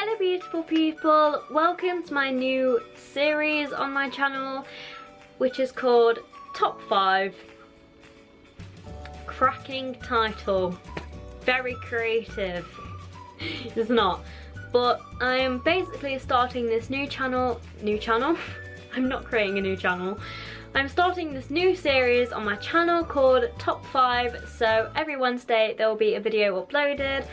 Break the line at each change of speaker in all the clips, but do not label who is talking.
Hello beautiful people, welcome to my new series on my channel which is called Top 5. Cracking title, very creative, it's not, but I am basically starting this new channel, I'm not creating a new channel, I'm starting this new series on my channel called Top 5, so every Wednesday there will be a video uploaded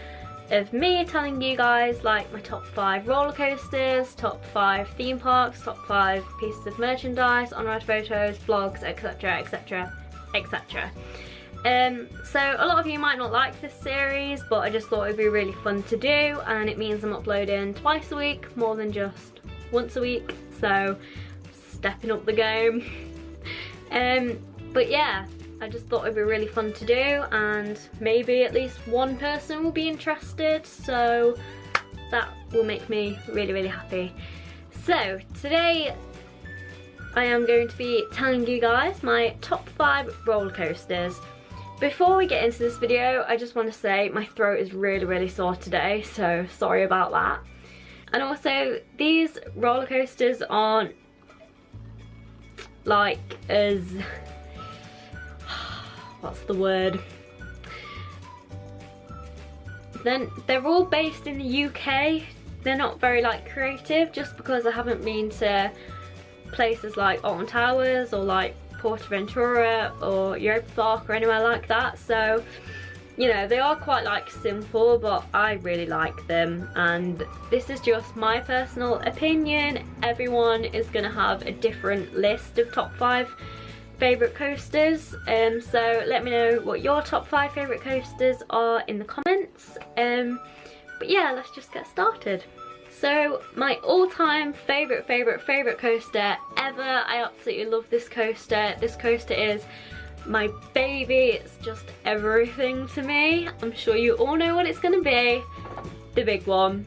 of me telling you guys like my top 5 roller coasters, top 5 theme parks, top 5 pieces of merchandise, on-ride photos, vlogs, etc, etc, etc. So a lot of you might not like this series, but I just thought it'd be really fun to do, and it means I'm uploading twice a week more than just once a week, so stepping up the game. But yeah, I just thought it'd be really fun to do, and maybe at least one person will be interested, so that will make me really happy. So today I am going to be telling you guys my top 5 roller coasters. Before we get into this video, I just want to say my throat is really sore today, so sorry about that. And also, these roller coasters aren't like as, what's the word? Then they're all based in the UK. They're not very like creative, just because I haven't been to places like Alton Towers or like Portaventura or Europa Park or anywhere like that, so you know, they are quite like simple, but I really like them, and this is just my personal opinion. Everyone is gonna have a different list of top 5 favourite coasters, so let me know what your top 5 favourite coasters are in the comments. But yeah, let's just get started. So my all-time favourite coaster ever, I absolutely love this coaster. This coaster is my baby, it's just everything to me. I'm sure you all know what it's going to be. The big one.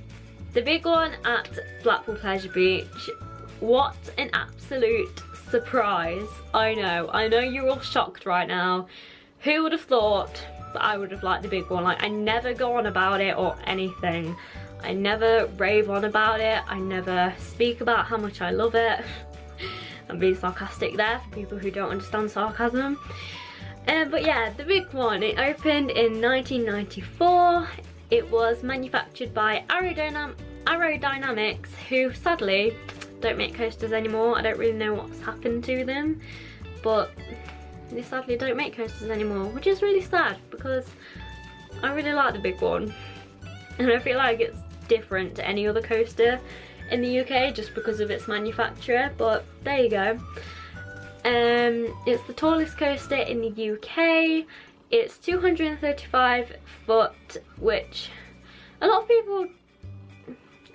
The big one at Blackpool Pleasure Beach. What an absolute surprise. I know you're all shocked right now. Who would have thought that I would have liked the big one? Like, I never go on about it or anything. I never rave on about it. I never speak about how much I love it. I'm being sarcastic there for people who don't understand sarcasm. But yeah, the big one, it opened in 1994. It was manufactured by Aerodynamics, who sadly don't make coasters anymore. I don't really know what's happened to them, but they sadly don't make coasters anymore, which is really sad because I really like the big one. And I feel like it's different to any other coaster in the UK just because of its manufacturer, but there you go. It's the tallest coaster in the UK. It's 235 foot, which a lot of people,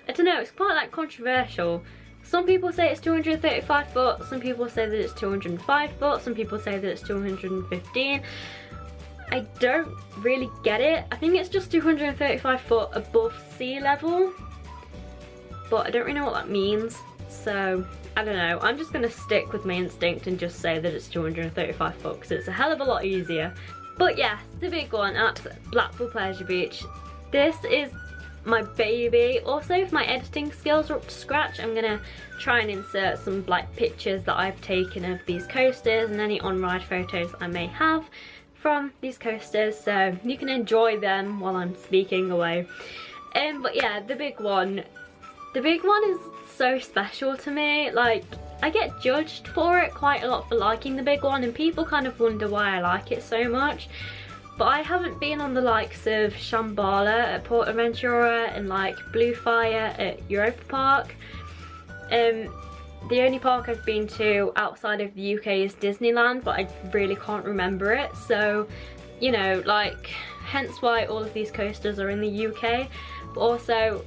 I don't know, it's quite like controversial. Some people say it's 235 foot, some people say that it's 205 foot, some people say that it's 215. I don't really get it. I think it's just 235 foot above sea level, but I don't really know what that means, so I don't know. I'm just gonna stick with my instinct and just say that it's 235 foot because it's a hell of a lot easier. But yes, the big one at Blackpool Pleasure Beach. This is my baby. Also, if my editing skills are up to scratch, I'm gonna try and insert some like pictures that I've taken of these coasters and any on-ride photos I may have from these coasters, so you can enjoy them while I'm speaking away. But yeah, the big one is so special to me. Like, I get judged for it quite a lot for liking the big one, and people kind of wonder why I like it so much, but I haven't been on the likes of Shambhala at Portaventura and like Blue Fire at Europa Park. The only park I've been to outside of the UK is Disneyland, but I really can't remember it, so you know, like, hence why all of these coasters are in the UK. But also,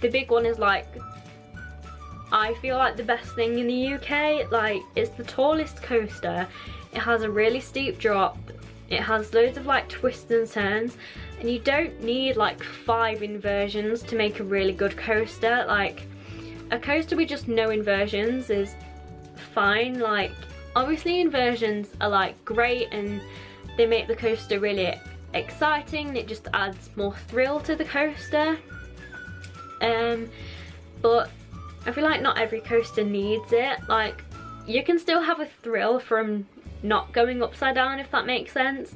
the big one is like, I feel like the best thing in the UK. Like, it's the tallest coaster, it has a really steep drop, it has loads of like twists and turns, and you don't need like 5 inversions to make a really good coaster. Like, a coaster with just no inversions is fine. Like, obviously inversions are like great and they make the coaster really exciting, it just adds more thrill to the coaster. but I feel like not every coaster needs it. Like, you can still have a thrill from not going upside down, if that makes sense.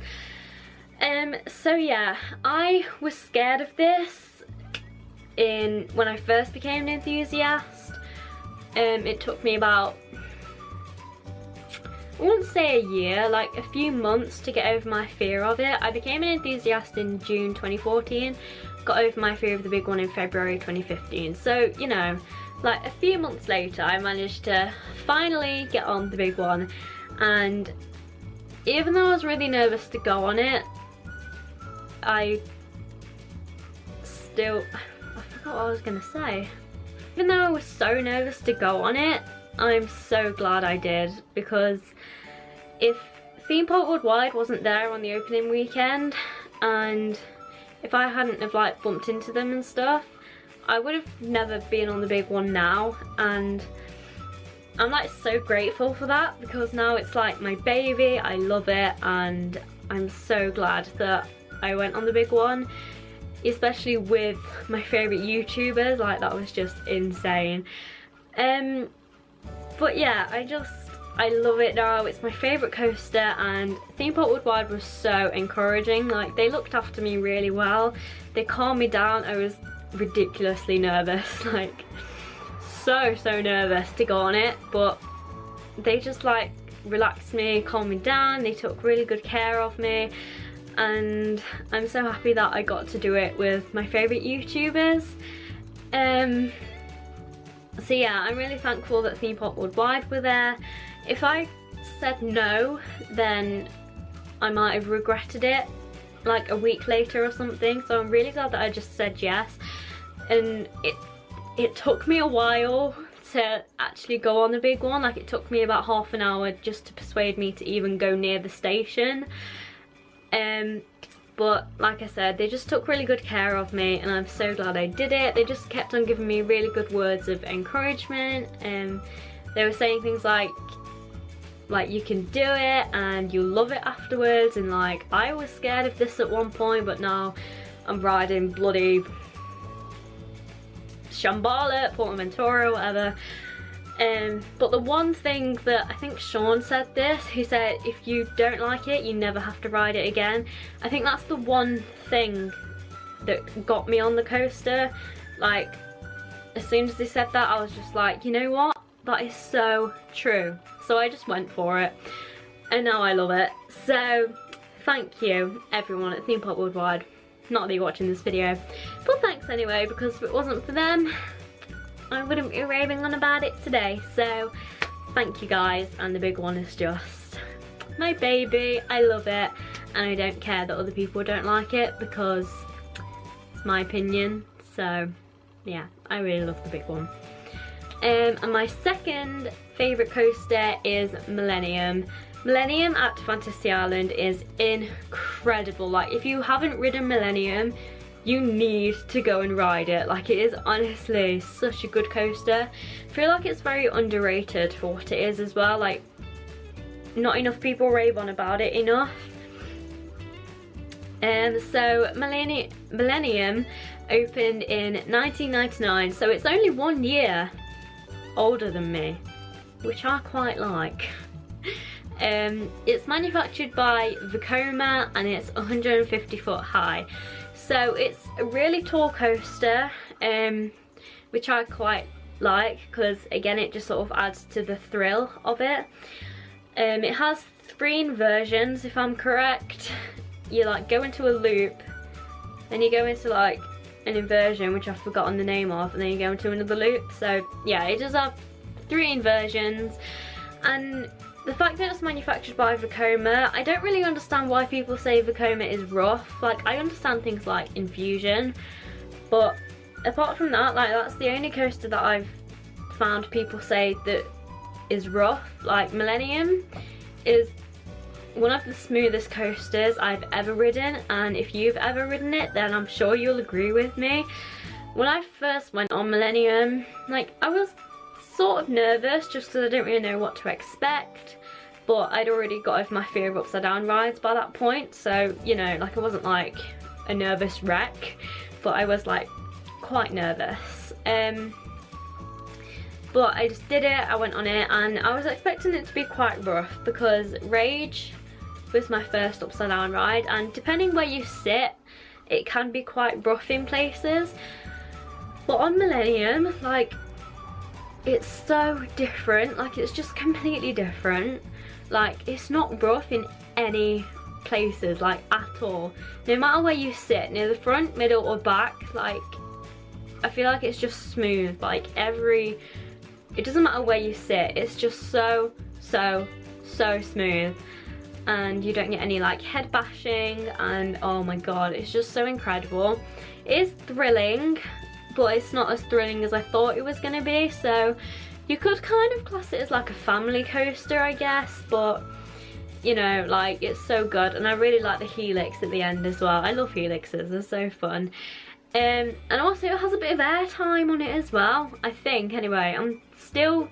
So yeah, I was scared of this when I first became an enthusiast. It took me about, I wouldn't say a year, like a few months to get over my fear of it. I became an enthusiast in June 2014, got over my fear of the big one in February 2015. So, you know, like a few months later, I managed to finally get on the big one. And even though I was really nervous to go on it, I forgot what I was gonna say. Even though I was so nervous to go on it, I'm so glad I did, because if Theme Park Worldwide wasn't there on the opening weekend, and if I hadn't have like bumped into them and stuff, I would have never been on the big one now. And I'm like so grateful for that, because now it's like my baby. I love it, and I'm so glad that I went on the big one, especially with my favourite YouTubers. Like, that was just insane. But yeah, I love it now. It's my favourite coaster, and Theme Park Worldwide was so encouraging. Like, they looked after me really well. They calmed me down. I was ridiculously nervous, like so nervous to go on it, but they just like relaxed me, calmed me down. They took really good care of me, and I'm so happy that I got to do it with my favourite YouTubers. So yeah, I'm really thankful that Theme Park Worldwide were there. If I said no, then I might have regretted it like a week later or something, so I'm really glad that I just said yes. And it took me a while to actually go on the big one. Like, it took me about half an hour just to persuade me to even go near the station. But like I said, they just took really good care of me, and I'm so glad I did it. They just kept on giving me really good words of encouragement, and they were saying things like you can do it and you'll love it afterwards. And like, I was scared of this at one point, but now I'm riding bloody Shambhala, Portaventura, whatever. But the one thing that I think Sean said this, he said if you don't like it, you never have to ride it again. I think that's the one thing that got me on the coaster. Like, as soon as they said that, I was just like, you know what, that is so true. So I just went for it, and now I love it. So thank you everyone at Theme Park Worldwide. Not that you're watching this video, but thanks anyway, because if it wasn't for them, I wouldn't be raving on about it today. So thank you guys, and the big one is just my baby. I love it, and I don't care that other people don't like it, because it's my opinion. So yeah, I really love the big one. And my second favourite coaster is Millennium. Millennium at Fantasy Island is incredible. Like, if you haven't ridden Millennium, you need to go and ride it. Like, it is honestly such a good coaster. I feel like it's very underrated for what it is as well. Like, not enough people rave on about it enough. So Millennium opened in 1999, so it's only 1 year older than me, which I quite like. It's manufactured by Vekoma, and it's 150 foot high. So it's a really tall coaster, which I quite like, because again, it just sort of adds to the thrill of it. It has 3 inversions, if I'm correct. You like go into a loop, then you go into like an inversion, which I've forgotten the name of, and then you go into another loop. So yeah, it does have 3 inversions. And the fact that it's manufactured by Vekoma, I don't really understand why people say Vekoma is rough. Like, I understand things like infusion, but apart from that, like, that's the only coaster that I've found people say that is rough. Like, Millennium is one of the smoothest coasters I've ever ridden, and if you've ever ridden it, then I'm sure you'll agree with me. When I first went on Millennium, like, I was sort of nervous just because I didn't really know what to expect, but I'd already got over my fear of upside down rides by that point. So, you know, like, I wasn't like a nervous wreck, but I was like quite nervous. But I just did it, I went on it, and I was expecting it to be quite rough because Rage was my first upside down ride, and depending where you sit, it can be quite rough in places. But on Millennium, like, it's so different, like it's just completely different. Like, it's not rough in any places, like, at all. No matter where you sit, near the front, middle or back, like, I feel like it's just smooth. Like, it doesn't matter where you sit, it's just so smooth. And you don't get any like head bashing, and oh my god, it's just so incredible. It is thrilling, but it's not as thrilling as I thought it was gonna be, so you could kind of class it as like a family coaster, I guess, but you know, like, it's so good. And I really like the helix at the end as well. I love helixes, they're so fun. And also it has a bit of airtime on it as well, I think. Anyway, I'm still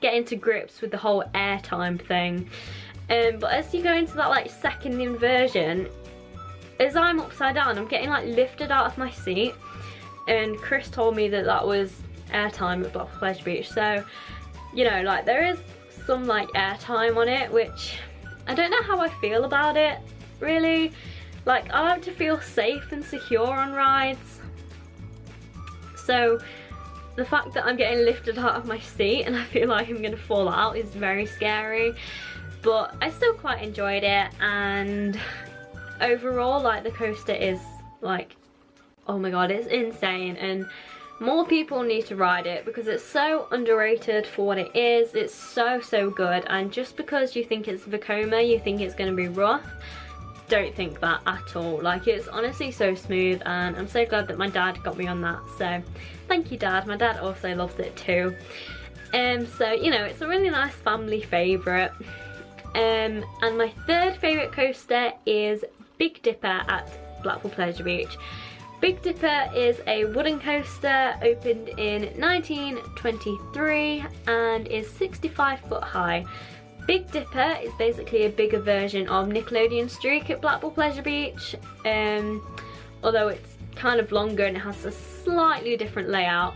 getting to grips with the whole airtime thing. But as you go into that like second inversion, as I'm upside down, I'm getting like lifted out of my seat, and Chris told me that that was airtime at Blackpool Pleasure Beach. So, you know, like, there is some like airtime on it, which I don't know how I feel about it, really. Like, I like to feel safe and secure on rides. So the fact that I'm getting lifted out of my seat and I feel like I'm gonna fall out is very scary. But I still quite enjoyed it, and overall, like, the coaster is like, oh my god, it's insane, and more people need to ride it because it's so underrated for what it is. It's so good, and just because you think it's Vekoma, you think it's going to be rough, don't think that at all. Like, it's honestly so smooth, and I'm so glad that my dad got me on that, so thank you, Dad. My dad also loves it too. So, you know, it's a really nice family favourite. And my third favourite coaster is Big Dipper at Blackpool Pleasure Beach. Big Dipper is a wooden coaster, opened in 1923 and is 65 foot high. Big Dipper is basically a bigger version of Nickelodeon Streak at Blackpool Pleasure Beach, although it's kind of longer and it has a slightly different layout.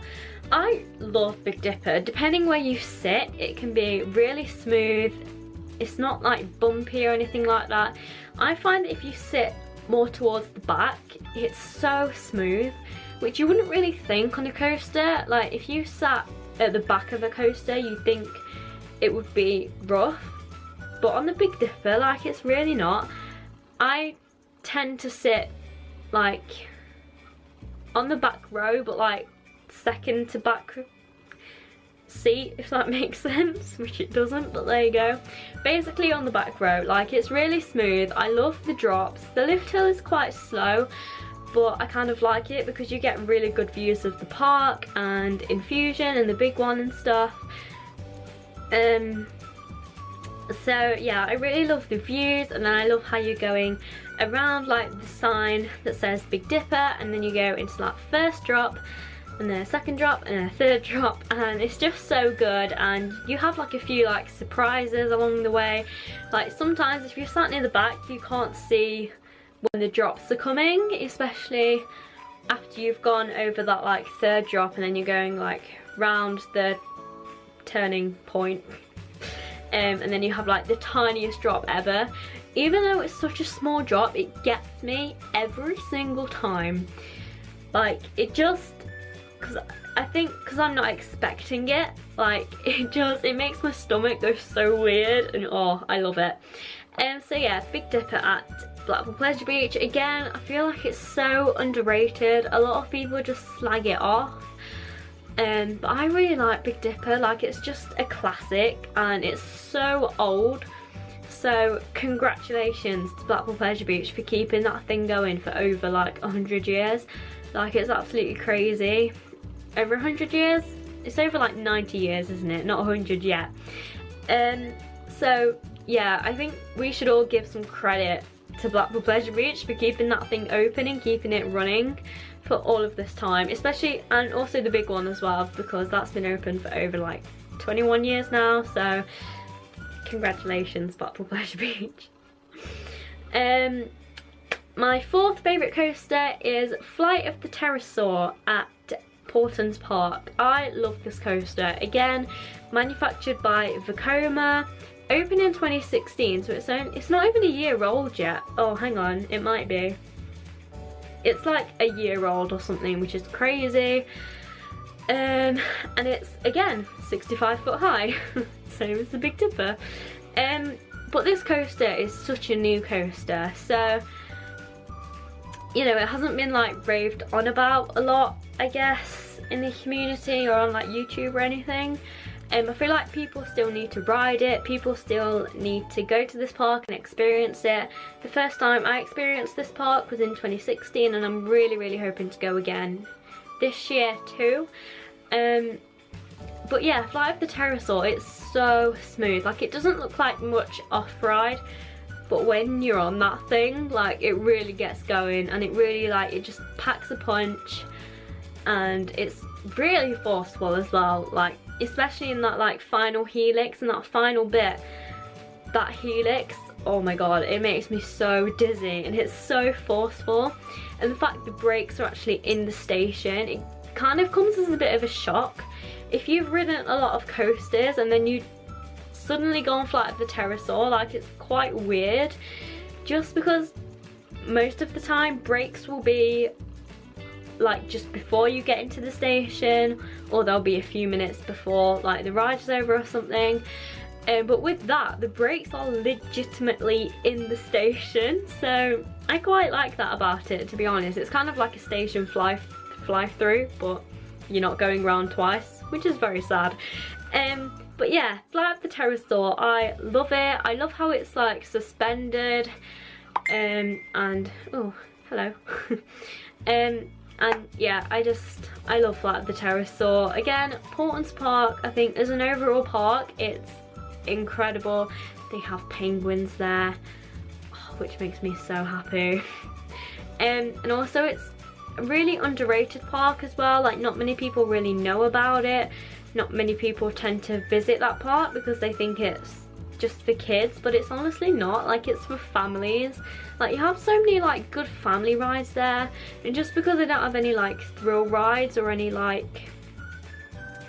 I love Big Dipper. Depending where you sit, it can be really smooth. It's not like bumpy or anything like that. I find that if you sit more towards the back, it's so smooth, which you wouldn't really think on a coaster. Like, if you sat at the back of a coaster, you'd think it would be rough, but on the Big Dipper, like, it's really not. I tend to sit like on the back row, but like second to back seat, if that makes sense, which it doesn't, but there you go. Basically on the back row. Like, it's really smooth. I love the drops. The lift hill is quite slow, but I kind of like it because you get really good views of the park and Infusion and the big one and stuff. So yeah, I really love the views, and then I love how you're going around like the sign that says Big Dipper, and then you go into that first drop, and then a second drop, and then a third drop, and it's just so good. And you have like a few like surprises along the way. Like, sometimes if you're sat near the back, you can't see when the drops are coming, especially after you've gone over that like third drop, and then you're going like round the turning point, and then you have like the tiniest drop ever. Even though it's such a small drop, it gets me every single time. Like, it just, I think because I'm not expecting it, like, it makes my stomach go so weird, and oh, I love it. So yeah, Big Dipper at Blackpool Pleasure Beach. Again, I feel like it's so underrated. A lot of people just slag it off, but I really like Big Dipper. Like, it's just a classic, and it's so old. So congratulations to Blackpool Pleasure Beach for keeping that thing going for over like 100 years. Like, it's absolutely crazy. Over 100 years? It's over like 90 years, isn't it? Not 100 yet. So yeah, I think we should all give some credit to Blackpool Pleasure Beach for keeping that thing open and keeping it running for all of this time, especially, and also the big one as well, because that's been open for over like 21 years now. So congratulations, Blackpool Pleasure Beach. My fourth favourite coaster is Flight of the Pterosaur at Portland's Park. I love this coaster. Again, manufactured by Vekoma, opened in 2016, so it's not even a year old yet. Oh, hang on, it might be. It's like a year old or something, which is crazy. And it's, again, 65 foot high, same as the Big Dipper. But this coaster is such a new coaster, so, you know, it hasn't been like raved on about a lot, I guess, in the community or on like YouTube or anything. I feel like people still need to ride it, people still need to go to this park and experience it. The first time I experienced this park was in 2016, and I'm really hoping to go again this year too. But yeah, Flight of the Pterosaur, it's so smooth. Like, it doesn't look like much off-ride, but when you're on that thing, like, it really gets going, and it really, like, it just packs a punch, and it's really forceful as well, like, especially in that, like, final helix and that final bit. That helix, oh my god, it makes me so dizzy, and it's so forceful. And the fact the brakes are actually in the station, it kind of comes as a bit of a shock. If you've ridden a lot of coasters and then you suddenly go on Flight of the Pterosaur, like, it's quite weird, just because most of the time brakes will be like just before you get into the station, or there'll be a few minutes before like the ride is over or something. But with that, the brakes are legitimately in the station, so I quite like that about it, to be honest. It's kind of like a station fly through, but you're not going round twice, which is very sad. But yeah, Flight of the Pterosaur, I love it. I love how it's like suspended, and oh, hello. And yeah, I love Flight of the Pterosaur. Again, Portland's Park, I think as an overall park, it's incredible. They have penguins there, which makes me so happy. And also it's a really underrated park as well. Like, not many people really know about it. Not many people tend to visit that park because they think it's just for kids, but it's honestly not. Like, it's for families. Like, you have so many like good family rides there, and just because they don't have any like thrill rides or any like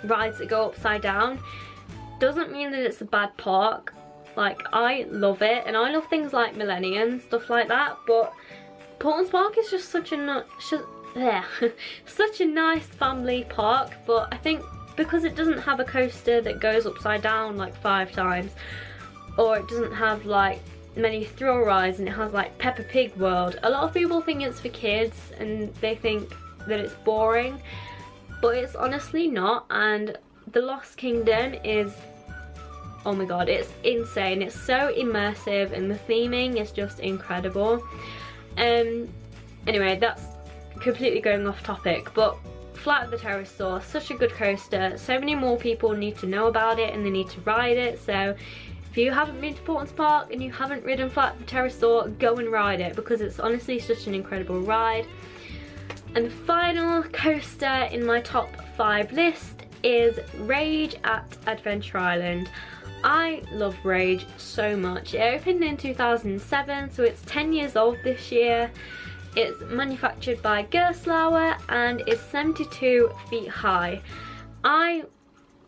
rides that go upside down doesn't mean that it's a bad park. Like, I love it, and I love things like Millennium and stuff like that, but Portland's Park is just such a such a nice family park. But I think because it doesn't have a coaster that goes upside down like 5 times, or it doesn't have like many thrill rides, and it has like Peppa Pig World, a lot of people think it's for kids and they think that it's boring, but it's honestly not. And the Lost Kingdom is, oh my god, it's insane. It's so immersive, and the theming is just incredible. Anyway, that's completely going off topic, but Flight of the Pterosaur, such a good coaster. So many more people need to know about it, and they need to ride it. So if you haven't been to Portland's Park and you haven't ridden Flight of the Pterosaur, go and ride it, because it's honestly such an incredible ride. And the final coaster in my top 5 list is Rage at Adventure Island. I love Rage so much. It opened in 2007, so it's 10 years old this year. It's manufactured by Gerstlauer and is 72 feet high. I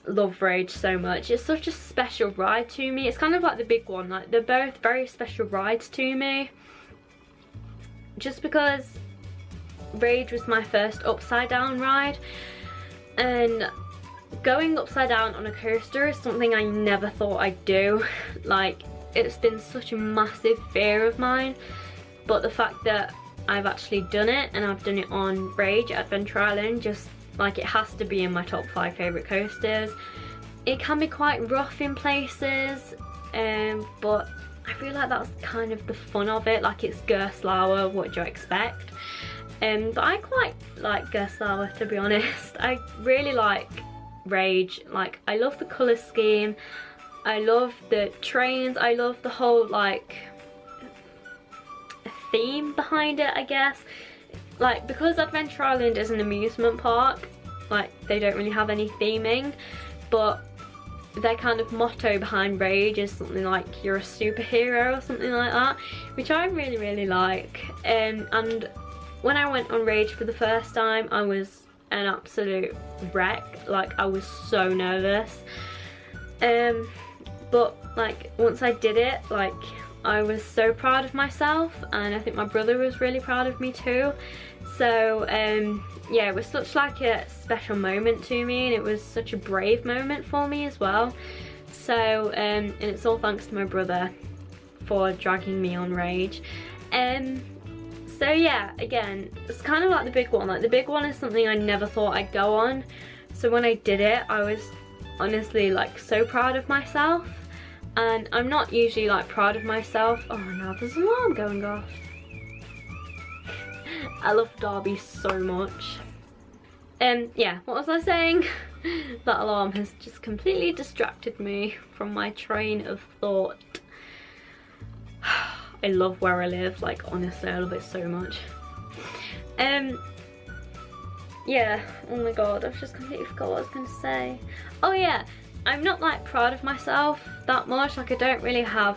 love Rage so much. It's such a special ride to me. It's kind of like the big one. Like, they're both very special rides to me, just because Rage was my first upside down ride, and going upside down on a coaster is something I never thought I'd do. Like, it's been such a massive fear of mine, but the fact that I've actually done it, and I've done it on Rage at Adventure Island, just like, it has to be in my top 5 favourite coasters. It can be quite rough in places, but I feel like that's kind of the fun of it. Like, it's Gerstlauer, what do you expect? But I quite like Gerstlauer, to be honest. I really like Rage. Like, I love the colour scheme, I love the trains, I love the whole like theme behind it, I guess. Like, because Adventure Island is an amusement park, like, they don't really have any theming, but their kind of motto behind Rage is something like, you're a superhero or something like that, which I really like. And when I went on Rage for the first time, I was an absolute wreck. Like, I was so nervous. But like, once I did it, like, I was so proud of myself, and I think my brother was really proud of me too. So yeah, it was such like a special moment to me, and it was such a brave moment for me as well. So and it's all thanks to my brother for dragging me on Rage. So yeah, again, it's kind of like the big one. Like, the big one is something I never thought I'd go on. So when I did it, I was honestly like so proud of myself. And I'm not usually like proud of myself. Oh no, there's an alarm going off. I love Derby so much. Yeah, what was I saying? That alarm has just completely distracted me from my train of thought. I love where I live, like, honestly, I love it so much. Yeah, oh my god, I've just completely forgot what I was gonna say. Oh yeah, I'm not like proud of myself that much. Like, I don't really have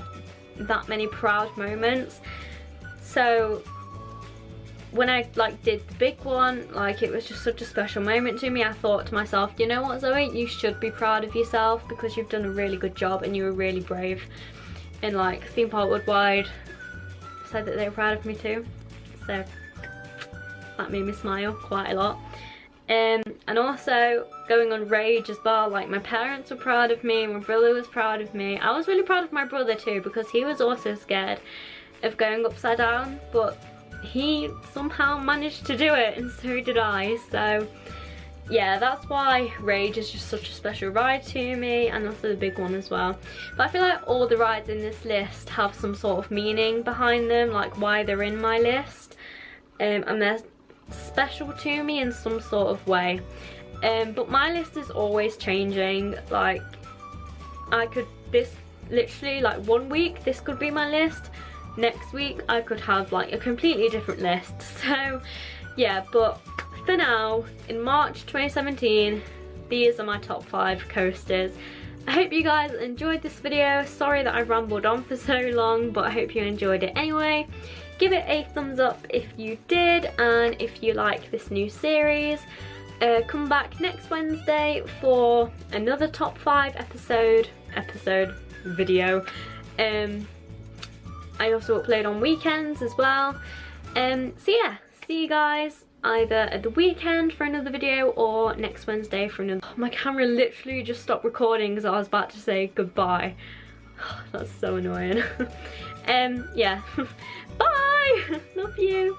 that many proud moments. So when I like did the big one, like, it was just such a special moment to me. I thought to myself, you know what, Zoe, you should be proud of yourself because you've done a really good job and you were really brave. And like, Theme Park Woodwide said that they were proud of me too, so that made me smile quite a lot. And also going on Rage as well, like, my parents were proud of me, my brother was proud of me. I was really proud of my brother too, because he was also scared of going upside down, but he somehow managed to do it, and so did I. So yeah, that's why Rage is just such a special ride to me, and also the big one as well. But I feel like all the rides in this list have some sort of meaning behind them, like why they're in my list, and they're special to me in some sort of way. But my list is always changing. Like, I could, this literally, like, 1 week this could be my list, next week I could have like a completely different list. So yeah, but for now, in March 2017, these are my top 5 coasters. I hope you guys enjoyed this video. Sorry that I rambled on for so long, but I hope you enjoyed it anyway. Give it a thumbs up if you did, and if you like this new series, come back next Wednesday for another top 5 episode video. I also upload on weekends as well. So yeah, see you guys either at the weekend for another video or next Wednesday for another. My camera literally just stopped recording because I was about to say goodbye. That's so annoying. Yeah. Bye! Love you.